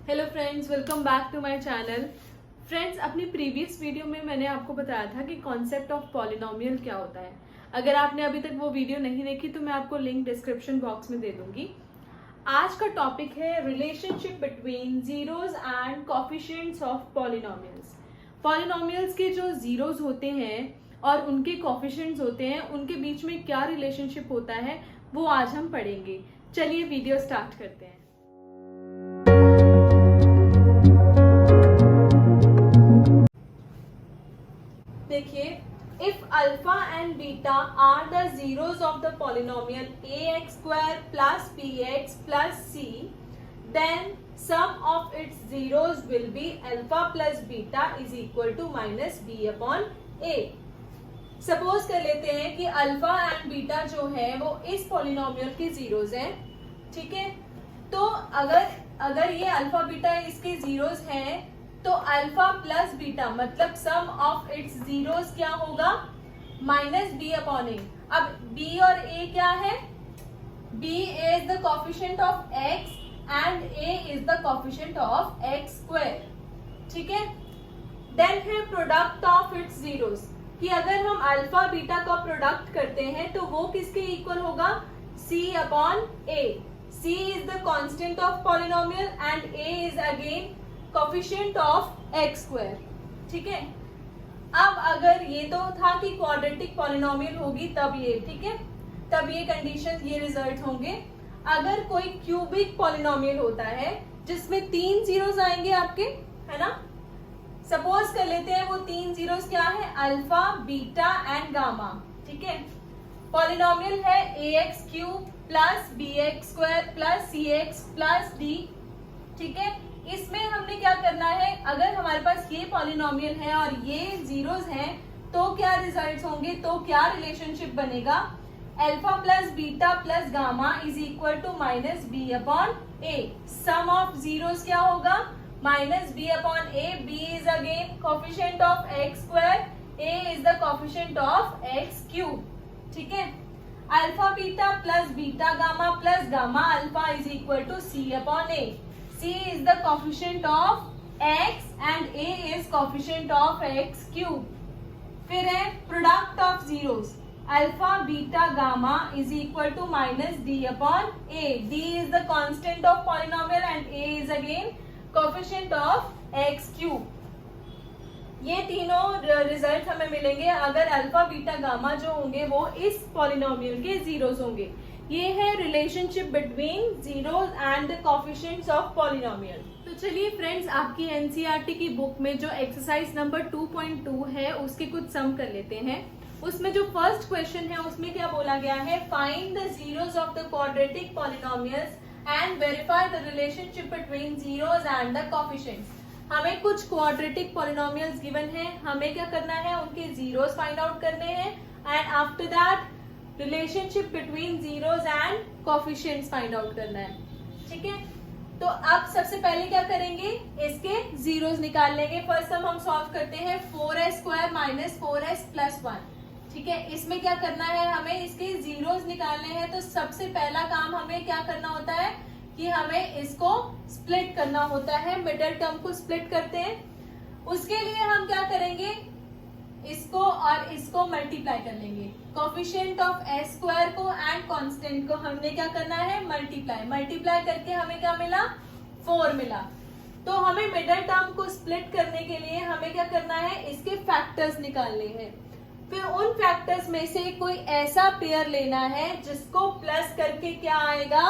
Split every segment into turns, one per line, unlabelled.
Hello friends, welcome back to my channel. Friends, अपनी previous video में मैंने आपको बताया था कि कॉन्सेप्ट ऑफ पॉलिनोमियल क्या होता है। अगर आपने अभी तक वो वीडियो नहीं देखी तो मैं आपको लिंक डिस्क्रिप्शन बॉक्स में दे दूंगी। आज का टॉपिक है relationship between zeros and coefficients of polynomials. Polynomials के जो जीरोज होते हैं और उनके कोफिशिएंट्स होते हैं, उनके बीच में क्या रिलेशनशिप होता है वो आज हम पढ़ेंगे। चलिए वीडियो स्टार्ट करते हैं। देखिए, if alpha and beta are the zeros of the polynomial ax square plus bx plus c, then sum of its zeros will be alpha plus beta is equal to minus b upon a। Suppose कर लेते हैं कि alpha and beta जो है वो इस polynomial के zeros हैं, ठीक है। तो अगर ये अल्फा बीटा इसके जीरोज हैं तो अल्फा प्लस बीटा मतलब सम ऑफ इट्स जीरोस क्या होगा, माइनस बी अपॉन ए। अब बी और ए क्या है, B is the coefficient of X and A is the coefficient of X square, ठीक है। देन है प्रोडक्ट ऑफ इट्स जीरोस, कि अगर हम अल्फा बीटा का प्रोडक्ट करते हैं तो वो किसके इक्वल होगा, C upon A. C is the constant of polynomial and A is again coefficient of X square, ठीक है। अब अगर ये तो था कि क्वाड्रेटिक पॉलिनोमियल होगी तब ये, ठीक है, तब ये कंडीशन, ये रिजल्ट होंगे। अगर कोई क्यूबिक पॉलिनोमियल होता है जिसमें 3 जीरोस आएंगे आपके, है ना। सपोज कर लेते हैं वो 3 जीरोस क्या है, अल्फा बीटा एंड गामा, ठीक है। पॉलिनोमियल है ax cube plus bx square plus cx plus d, ठीक है। इसमें हमने क्या करना है, अगर हमारे पास ये पॉलिनोमियल है और ये जीरोस हैं तो क्या रिजल्ट्स होंगे, तो क्या रिलेशनशिप बनेगा, alpha plus beta plus gamma is equal to minus B upon A. Sum of zeros क्या होगा, minus B upon A. B is again coefficient of X square, A is the coefficient of X cube, ठीक है। Alpha beta plus beta gamma plus gamma alpha is equal to C upon A. C is the coefficient of x and A is coefficient of x cube। फिर है product of zeros, alpha beta gamma is equal to minus d upon a। d is the constant of polynomial and A is again coefficient of x cube। ये तीनों result हमें मिलेंगे अगर alpha beta gamma जो होंगे वो इस polynomial के जीरोस होंगे। ये है relationship between zeros and the coefficients of polynomial. तो चलिए फ्रेंड्स, आपकी एनसीईआरटी की बुक में जो एक्सरसाइज नंबर 2.2 है उसके कुछ सम कर लेते हैं। उसमें जो फर्स्ट क्वेश्चन है उसमें क्या बोला गया है, find the zeros of the quadratic polynomials and verify the relationship between zeros and the coefficients. हमें कुछ क्वाड्रेटिक पॉलिनोमियल्स गिवन है, हमें क्या करना है, उनके जीरोस फाइंड आउट करने हैं and after that relationship between zeros and coefficients find out करना है, ठीक है। तो अब सबसे पहले क्या करेंगे, इसके जीरोस निकाल लेंगे। फर्स्ट हम सॉल्व करते हैं 4s square minus 4s plus 1, ठीक है। इसमें क्या करना है, हमें इसके जीरोस निकालने हैं। तो सबसे पहला काम हमें क्या करना होता है कि हमें इसको स्प्लिट करना होता है, मिडिल टर्म को स्प्लिट करते हैं। उसके लिए हम क्या करेंगे, इसको और इसको मल्टीप्लाई कर लेंगे। कोफिशिएंट ऑफ एस स्क्वायर को एंड कांस्टेंट को हमने क्या करना है, मल्टीप्लाई करके हमें क्या मिला, 4 मिला। तो हमें मिडिल टर्म को स्प्लिट करने के लिए हमें क्या करना है, इसके फैक्टर्स निकालने हैं। फिर उन फैक्टर्स में से कोई ऐसा पेयर लेना है जिसको प्लस करके क्या आएगा,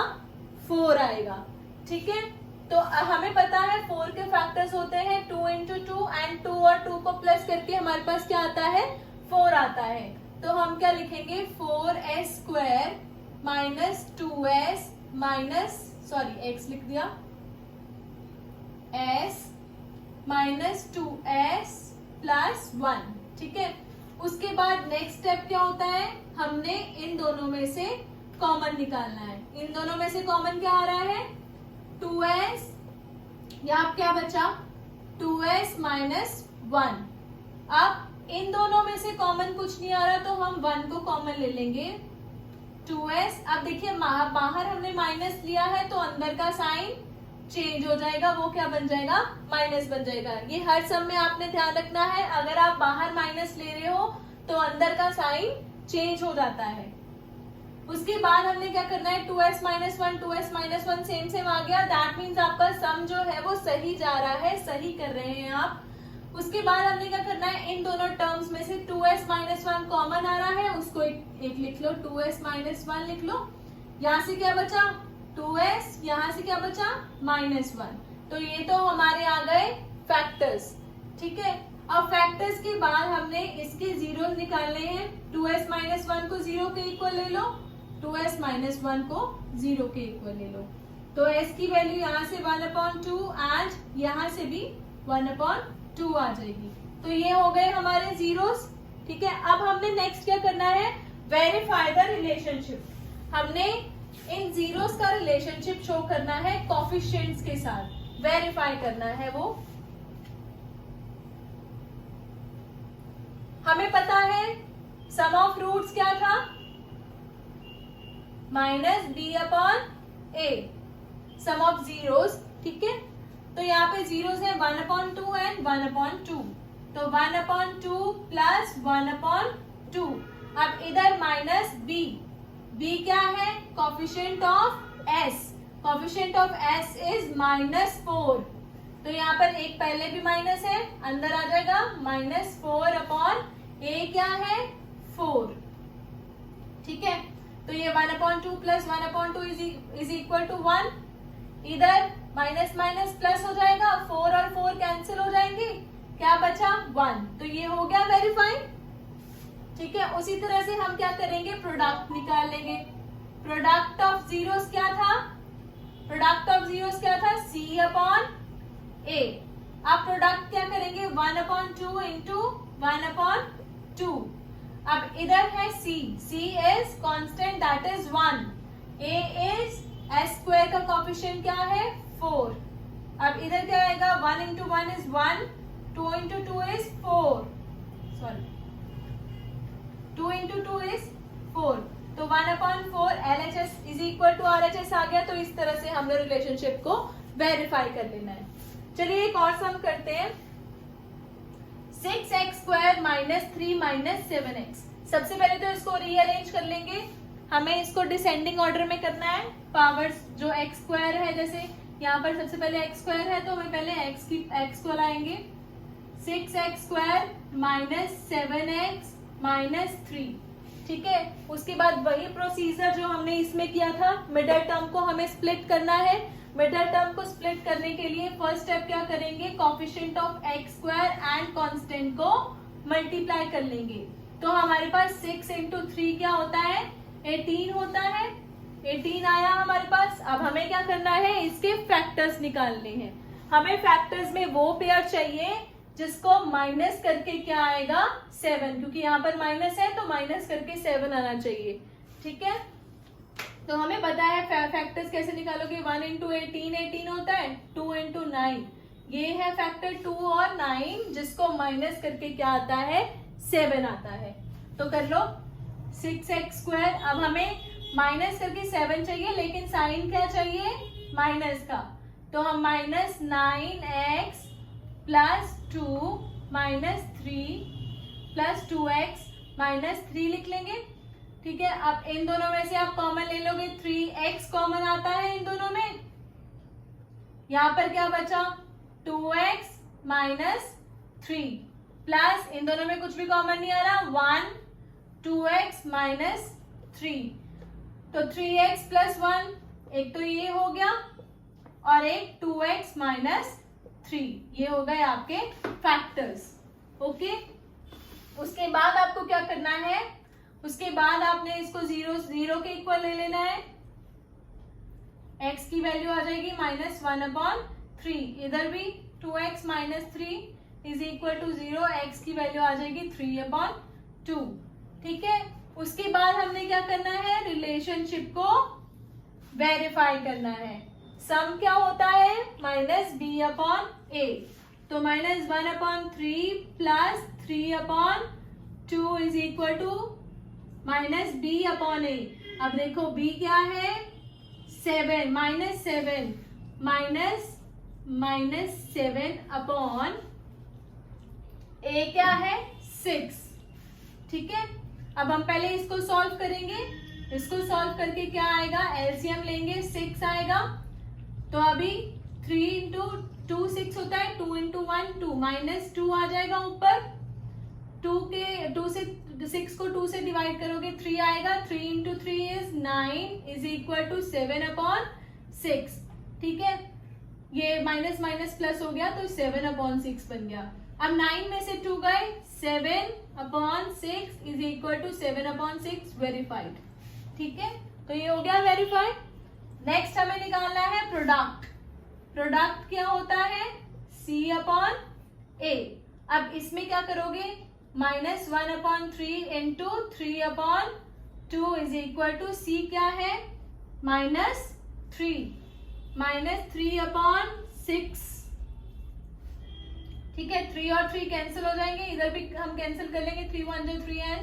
4 आएगा, ठीक है। तो हमें पता है 4 के फैक्टर्स होते हैं 2 इंटू 2 एंड 2 और 2 को प्लस करके हमारे पास क्या आता है, 4 आता है। तो हम क्या लिखेंगे, 4s square minus 2s minus, sorry x लिख दिया, s माइनस 2s प्लस 1, ठीक है। उसके बाद नेक्स्ट स्टेप क्या होता है, हमने इन दोनों में से कॉमन निकालना है। इन दोनों में से कॉमन क्या आ रहा है, 2s, यहाँ क्या बचा, 2s माइनस 1। अब इन दोनों में से कॉमन कुछ नहीं आ रहा तो हम 1 को कॉमन ले लेंगे, 2s। अब देखिए बाहर हमने माइनस लिया है तो अंदर का साइन चेंज हो जाएगा, वो क्या बन जाएगा, माइनस बन जाएगा। ये हर सम में आपने ध्यान रखना है, अगर आप बाहर माइनस ले रहे हो तो अंदर का साइन चेंज हो जाता है। उसके बाद हमने क्या करना है, 2s minus 1 2s minus 1 same same आ गया, दैट मीन्स आपका सम जो है वो सही जा रहा है, सही कर रहे हैं आप। उसके बाद हमने क्या करना है, इन दोनों टर्म्स में से 2s माइनस 1 कॉमन आ रहा है, उसको एक लिख लो, 2s माइनस 1 लिख लो। यहाँ से क्या बचा 2s, यहाँ से क्या बचा -1। तो ये तो हमारे आ गए फैक्टर्स, ठीक है। अब फैक्टर्स के बाद हमने इसके जीरो निकालने हैं। 2s माइनस 1 को 0 के इक्वल ले लो, 2s माइनस 1 को 0 के इक्वल ले लो। तो s की वैल्यू यहाँ से 1/2 एंड यहाँ से भी 1/2 आ जाएगी। तो ये हो गए हमारे जीरोस, ठीक है। अब हमने नेक्स्ट क्या करना है, वेरीफाई द रिलेशनशिप। हमने इन जीरोस का रिलेशनशिप शो करना है कोफिशिएंट्स के साथ, वेरीफाई करना है वो। हमें पता है सम ऑफ रूट्स क्या था, -b/a, सम ऑफ जीरोस, ठीक है। तो यहाँ पे जीरोस है 1/2 एंड 1/2, तो 1/2 प्लस 1/2। अब इधर -b, b क्या है, coefficient of s, coefficient of s is -4। तो यहाँ पर एक पहले भी माइनस है, अंदर आ जाएगा -4/a क्या है 4, ठीक है। तो ये 1/2 प्लस 1/2 इज इक्वल टू 1। इधर माइनस माइनस प्लस हो जाएगा, 4 और 4 कैंसिल हो जाएंगे, क्या बचा 1। तो ये हो गया वेरीफाई, ठीक है। उसी तरह से हम क्या करेंगे, प्रोडक्ट निकाल लेंगे। प्रोडक्ट ऑफ जीरोस क्या था, प्रोडक्ट ऑफ जीरोस क्या था, c/a। अब प्रोडक्ट क्या करेंगे, 1/2 इंटू 1/2। अब इधर है c is constant that is 1, a is s² का कोफिशिएंट क्या है 4। अब इधर क्या आएगा, 1 into 1 is 1, 2 into 2 is 4, sorry 2 into 2 is 4। तो 1/4 LHS is equal to RHS आ गया। तो इस तरह से हमने रिलेशनशिप को वेरीफाई कर लेना है। चलिए एक और सम करते हैं, 6x² माइनस 3 माइनस 7x। सबसे पहले तो इसको रीअरेंज कर लेंगे, हमें इसको डिसेंडिंग ऑर्डर में करना है। पावर्स जो x² है, जैसे यहाँ पर सबसे पहले x² है तो हमें पहले x को लाएंगे, 6x² माइनस 7x माइनस 3, ठीक है। उसके बाद वही प्रोसीजर जो हमने इसमें किया था, मिडल टर्म को हमें स्प्लिट करना है। मिडल टर्म को स्प्लिट करने के लिए फर्स्ट स्टेप क्या करेंगे, coefficient of x² and constant को मल्टीप्लाई कर लेंगे। तो हमारे पास 6 इंटू 3 क्या होता है, 18 होता है। 18 आया हमारे पास। अब हमें क्या करना है, इसके फैक्टर्स निकालने हैं। हमें फैक्टर्स में वो पेयर चाहिए जिसको माइनस करके क्या आएगा 7, क्योंकि यहाँ पर माइनस है तो माइनस करके 7 आना चाहिए, ठीक है। तो हमें पता है फैक्टर्स कैसे निकालोगे, 1 इंटू 18 18 होता है, 2 इंटू 9 ये है फैक्टर 2 और 9, जिसको माइनस करके क्या आता है 7 आता है। तो कर लो 6x²। अब हमें माइनस करके 7 चाहिए, लेकिन साइन क्या चाहिए माइनस का। तो हम -9x plus 2 minus 3 plus 2x minus 3 लिख लेंगे, ठीक है। अब इन दोनों में से आप कॉमन ले लोगे, 3x कॉमन आता है इन दोनों में। यहाँ पर क्या बचा 2x माइनस 3 प्लस इन दोनों में कुछ भी कॉमन नहीं आ रहा, 1 2x माइनस 3। तो 3x प्लस 1, एक तो ये हो गया और एक 2x माइनस 3, ये हो गए आपके फैक्टर्स, ओके। उसके बाद आपको क्या करना है, उसके बाद आपने इसको 0 के इक्वल ले लेना है। x की वैल्यू आ जाएगी -1/3, इधर भी 2x minus 3 is equal to 0, x की वैल्यू आ जाएगी 3/2, ठीक है। उसके बाद हमने क्या करना है, रिलेशनशिप को वेरीफाई करना है। सम क्या होता है -b/a, तो -1/3 plus 3/2 is equal to -b/a। अब देखो b क्या है 7, -7 -7 अपॉन ए क्या है 6, ठीक है। अब हम पहले इसको सॉल्व करेंगे, इसको सॉल्व करके क्या आएगा, एलसीएम लेंगे 6 आएगा, तो अभी 3 इंटू 2 6 होता है, 2 इंटू 1 2, -2 आ जाएगा ऊपर, 2 से 6 को 2 से डिवाइड करोगे 3 आएगा, 3 into 3 is 9 is equal to 7 upon 6, ठीक है। ये माइनस माइनस प्लस हो गया तो 7 अपॉन 6 बन गया। अब 9 में से 2 गए, 7 upon 6 is equal to 7 upon 6 verified, ठीक है। तो ये हो गया वेरीफाइड। नेक्स्ट हमें निकालना है प्रोडक्ट। प्रोडक्ट क्या होता है, C अपॉन A। अब इसमें क्या करोगे, -1 upon 3 into 3 upon 2 is equal to C क्या है -3, -3 अपॉन 6, ठीक है। 3 और 3 कैंसिल हो जाएंगे, इधर भी हम कैंसिल कर लेंगे, 3 1 जा 3 एंड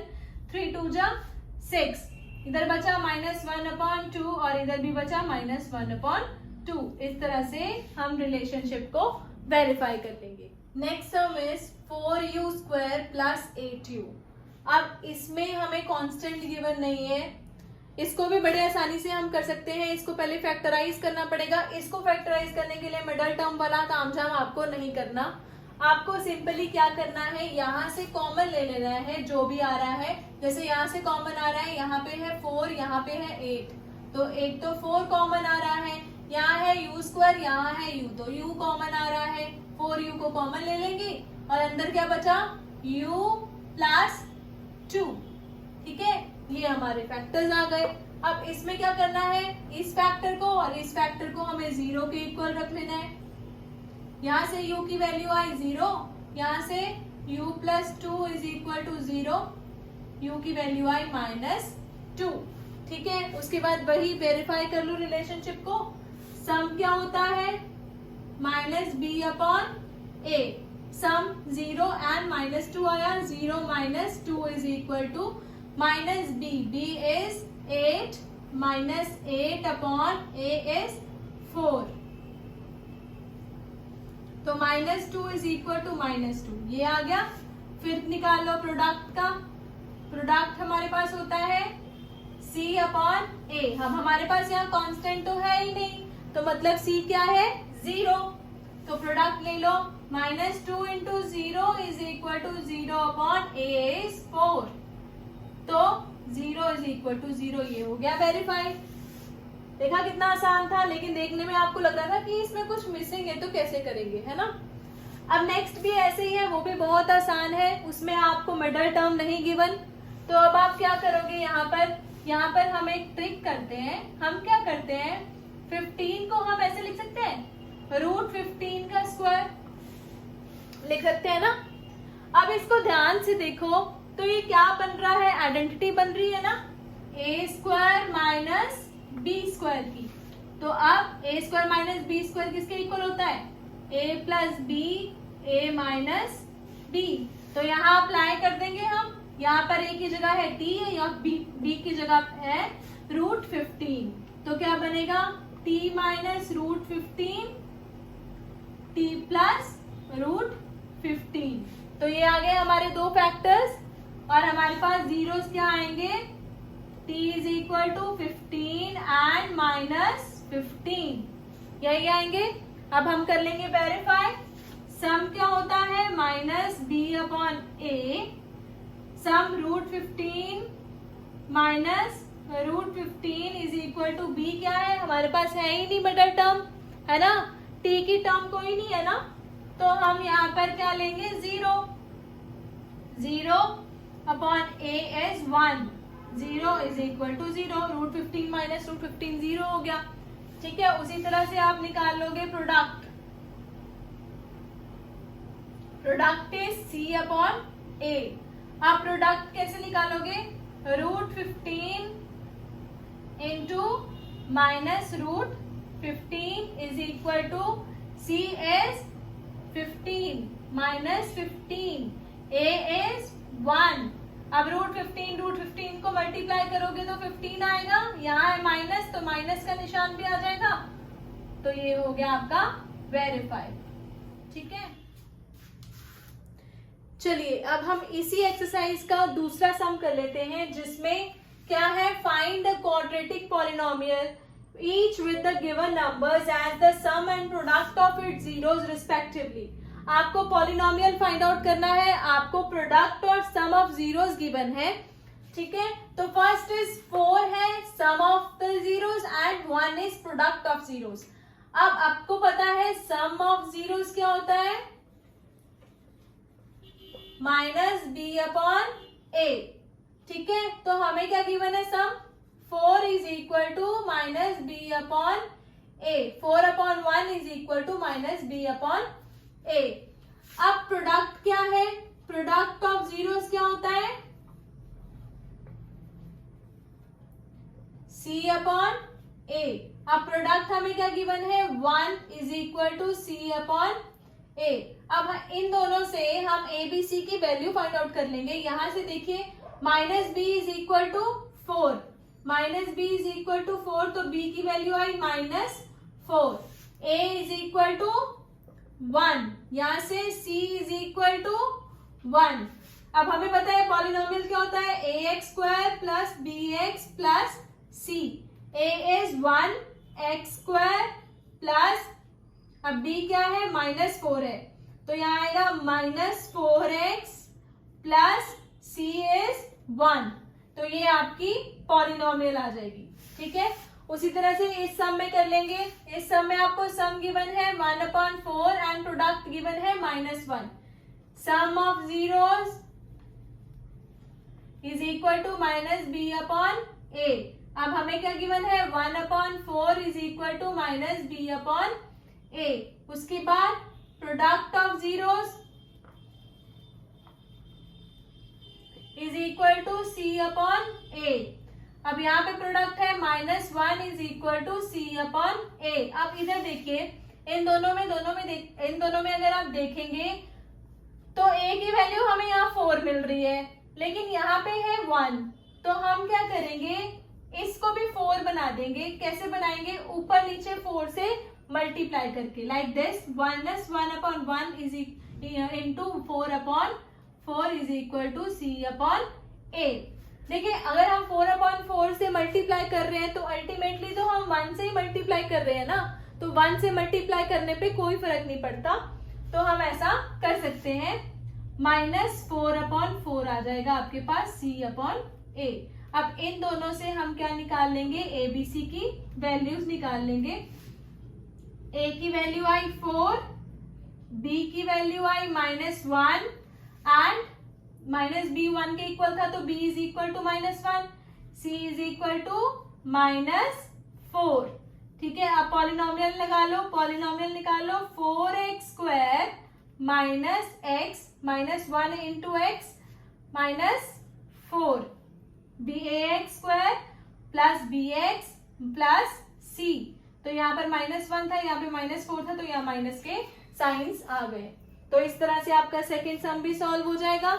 3 2 जा 6, इधर बचा -1 अपॉन 2 और इधर भी बचा -1 अपॉन 2। इस तरह से हम रिलेशनशिप को वेरीफाई कर लेंगे। Next sum is 4u² plus 8u। अब इसमें हमें कांस्टेंट गिवन नहीं है, इसको भी बड़े आसानी से हम कर सकते हैं। इसको पहले फैक्टराइज करना पड़ेगा, इसको फैक्टराइज करने के लिए मिडल टर्म वाला तामझाम आपको नहीं करना। आपको सिंपली क्या करना है, यहाँ से कॉमन ले लेना है जो भी आ रहा है। जैसे यहाँ से कॉमन आ रहा है, यहाँ पे है 4, यहाँ पे है 8, तो एक तो 4 कॉमन आ रहा है, यहाँ है u², यहाँ है u, तो u कॉमन आ रहा है, 4u को कॉमन ले लेंगे और अंदर क्या बचा, u प्लस 2, ठीक है। ये हमारे फैक्टर्स आ गए। अब इसमें क्या करना है, इस फैक्टर को और इस फैक्टर को हमें 0 के इक्वल रख लेना है। यहाँ से u की वैल्यू आई 0, यहाँ से u plus 2 is equal to 0, u की वैल्यू आई -2, ठीक है। उसके बाद वही वेरीफाई कर लो रिलेशनशिप को। सम क्या होता है, -b upon a, sum 0 and -2 आया, 0 -2 is equal to -b, b is 8, -8 upon a is 4, तो -2 इज इक्वल टू -2, ये आ गया। फिर निकाल लो प्रोडक्ट का। प्रोडक्ट हमारे पास होता है C अपॉन A। हम हमारे पास यहाँ कांस्टेंट तो है ही नहीं, तो मतलब C क्या है 0, तो प्रोडक्ट ले लो, -2 into 0 is equal to 0 upon A is 4, तो 0 इज इक्वल टू 0, ये हो गया वेरीफाइड। देखा कितना आसान था, लेकिन देखने में आपको लग रहा था कि इसमें कुछ मिसिंग है, तो कैसे करेंगे, है ना। अब नेक्स्ट भी ऐसे ही है, वो भी बहुत आसान है, उसमें आपको मिडल टर्म नहीं गिवन। तो अब आप क्या करोगे, यहाँ पर हम एक ट्रिक करते हैं। हम क्या करते हैं, 15 को हम ऐसे लिख सकते हैं, √15 का स्क्वायर लिख सकते हैं ना। अब इसको ध्यान से देखो, तो ये क्या बन रहा है, आइडेंटिटी बन रही है ना, a² माइनस b² की। तो अब a² माइनस b² किसके इक्वल होता है, a plus b, a minus b। तो यहाँ अप्लाई कर देंगे हम, यहाँ पर a की जगह है t या b की जगह है √15, तो क्या बनेगा, t माइनस √15, t प्लस √15। तो ये आ गए हमारे दो फैक्टर्स, और हमारे पास जीरोस क्या आएंगे, t is equal to 15 and -15, यही आएंगे। अब हम कर लेंगे वेरीफाई। सम क्या होता है, -b upon a, sum √15 minus √15 is equal to b क्या है, हमारे पास है ही नहीं मिडल टर्म, है ना, t की टर्म कोई नहीं है ना, तो हम यहाँ पर क्या लेंगे, 0 upon a is 1, 0 is equal to 0, √15 minus √15 0 हो गया, ठीक है। उसी तरह से आप निकाल लोगे product. Product is c upon a। आप प्रोडक्ट कैसे निकालोगे, √15 into minus √15 is equal to c is 15 minus 15, a is 1। अब √15 को मल्टीप्लाई करोगे तो 15 आएगा, यहाँ है माइनस, तो माइनस का निशान भी आ जाएगा, तो ये हो गया आपका वेरीफाइड। ठीक है, चलिए अब हम इसी एक्सरसाइज का दूसरा सम कर लेते हैं, जिसमें क्या है, find the quadratic polynomial each with the given numbers as the sum and product of its zeros respectively. आपको पॉलिनोमियल फाइंड आउट करना है, आपको प्रोडक्ट और सम ऑफ जीरोस गिवन है। ठीक है, तो फर्स्ट इज 4 है sum of the zeros and 1 is product of zeros. अब आपको पता है सम ऑफ जीरोस क्या होता है, माइनस बी अपॉन ए। ठीक है, तो हमें क्या गिवन है, sum 4 is equal to minus B upon A, 4 upon 1 is equal to minus B upon ए। अब प्रोडक्ट क्या है, प्रोडक्ट ऑफ जीरोस क्या होता है, सी अपॉन ए। अब प्रोडक्ट हमें क्या गिवन है, 1 is equal to C upon ए। अब इन दोनों से हम ए बी सी की वैल्यू फाइंड आउट कर लेंगे। यहां से देखिए minus B is equal to 4, minus B is equal to 4, तो बी की वैल्यू आई -4, ए इज इक्वल टू 1, यहां से सी इज इक्वल टू 1। अब हमें पता है पॉलिनोमियल क्या होता है, a x square plus b x plus c. A is 1 x square plus, अब बी क्या है, -4 है, तो यहाँ आएगा -4x प्लस सी इज 1, तो ये आपकी पॉलिनोमियल आ जाएगी। ठीक है, उसी तरह से इस सम में कर लेंगे। इस सम में आपको सम गिवन है 1/4 एंड प्रोडक्ट गिवन है -1। Sum of zeros is equal to minus B upon ए। अब हमें क्या गिवन है, 1/4 is equal to minus B upon a. उसके बाद product of zeros is equal to C upon ए। अब यहाँ पे प्रोडक्ट है -1 is equal to C upon ए। अब इधर देखिए, इन दोनों में अगर आप देखेंगे तो ए की वैल्यू हमें यहाँ 4 मिल रही है, लेकिन यहाँ पे है 1, तो हम क्या करेंगे, इसको भी 4 बना देंगे। कैसे बनाएंगे, ऊपर नीचे 4 से मल्टीप्लाई करके, like this, -1/1 is into 4/4 is equal to C upon a. देखिए अगर हम 4/4 से मल्टीप्लाई कर रहे हैं तो अल्टीमेटली तो हम 1 से ही मल्टीप्लाई कर रहे हैं ना, तो 1 से मल्टीप्लाई करने पे कोई फर्क नहीं पड़ता, तो हम ऐसा कर सकते हैं, -4/4 आ जाएगा आपके पास सी अपॉन ए। अब इन दोनों से हम क्या निकाल लेंगे, ए बी सी की वैल्यूज निकाल लेंगे। ए की वैल्यू आई 4, बी की वैल्यू आई -1 एंड -b 1 के इक्वल था, तो b is equal to -1, c is equal to -4। ठीक है, अब पॉलिनोमियल लगा लो, पॉलिनोमियल निकालो, 4x square minus x -1 into x -4, ax square plus bx plus c। तो यहाँ पर -1 था, यहाँ पे -4 था, तो यहाँ माइनस के साइंस आ गए। तो इस तरह से आपका सेकेंड सम भी सॉल्व हो जाएगा।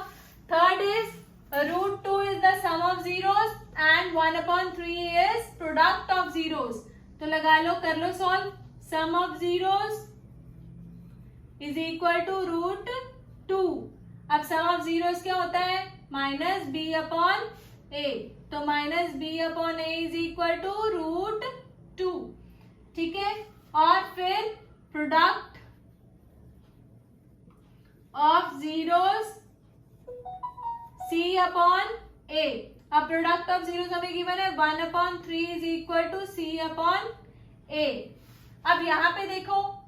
Third is √2 is the sum of zeros and 1/3 is product of zeros. तो लगा लो, कर लो solve. Sum of zeros is equal to √2। अब सम ऑफ जीरोस क्या होता है, -b अपॉन a, तो -b upon a is equal to √2। ठीक है, और फिर product of zeros c upon a। अब प्रोडक्ट ऑफ जीरोस हमें गिवन है 1/3 is equal to c upon a। अब यहाँ पे देखो,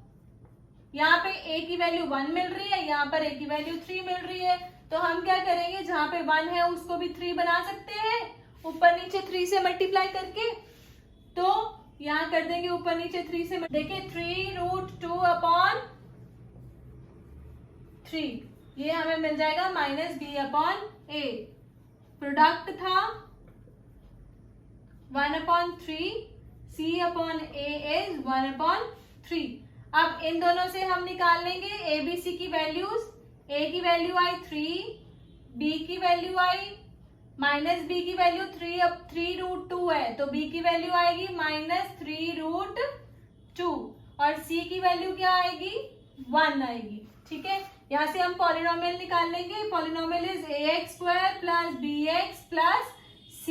यहाँ पे a की वैल्यू 1 मिल रही है, यहाँ पर a की वैल्यू 3 मिल रही है, तो हम क्या करेंगे, जहां पे 1 है उसको भी 3 बना सकते हैं, ऊपर नीचे 3 से मल्टीप्लाई करके। तो यहाँ कर देंगे ऊपर नीचे 3 से, देखिए 3√2 अपॉन 3, ये हमें मिल जाएगा -b अपॉन a। प्रोडक्ट था 1/3, c अपॉन a इज 1/3। अब इन दोनों से हम निकाल लेंगे a b c की वैल्यूज। a की वैल्यू आई 3, b की वैल्यू आई -b की वैल्यू 3√2 है, तो b की वैल्यू आएगी -3√2। और c की वैल्यू क्या आएगी, 1 आएगी। ठीक है, यहाँ से हम पॉलिनोमियल निकाल लेंगे। Polynomial is ax square plus bx plus c।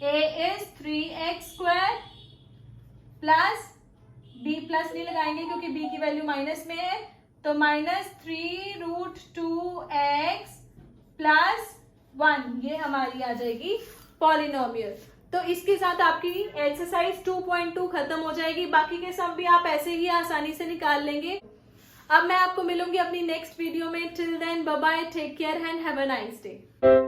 a is 3x² plus b plus नहीं लगाएंगे क्योंकि b की वैल्यू माइनस में है, तो -3√2x प्लस 1 ये हमारी आ जाएगी पॉलिनोमियल। तो इसके साथ आपकी एक्सरसाइज 2.2 खत्म हो जाएगी। बाकी के सम भी आप ऐसे ही आसानी से निकाल लेंगे। अब मैं आपको मिलूंगी अपनी नेक्स्ट वीडियो में। Till then bye bye, take care and have a nice day.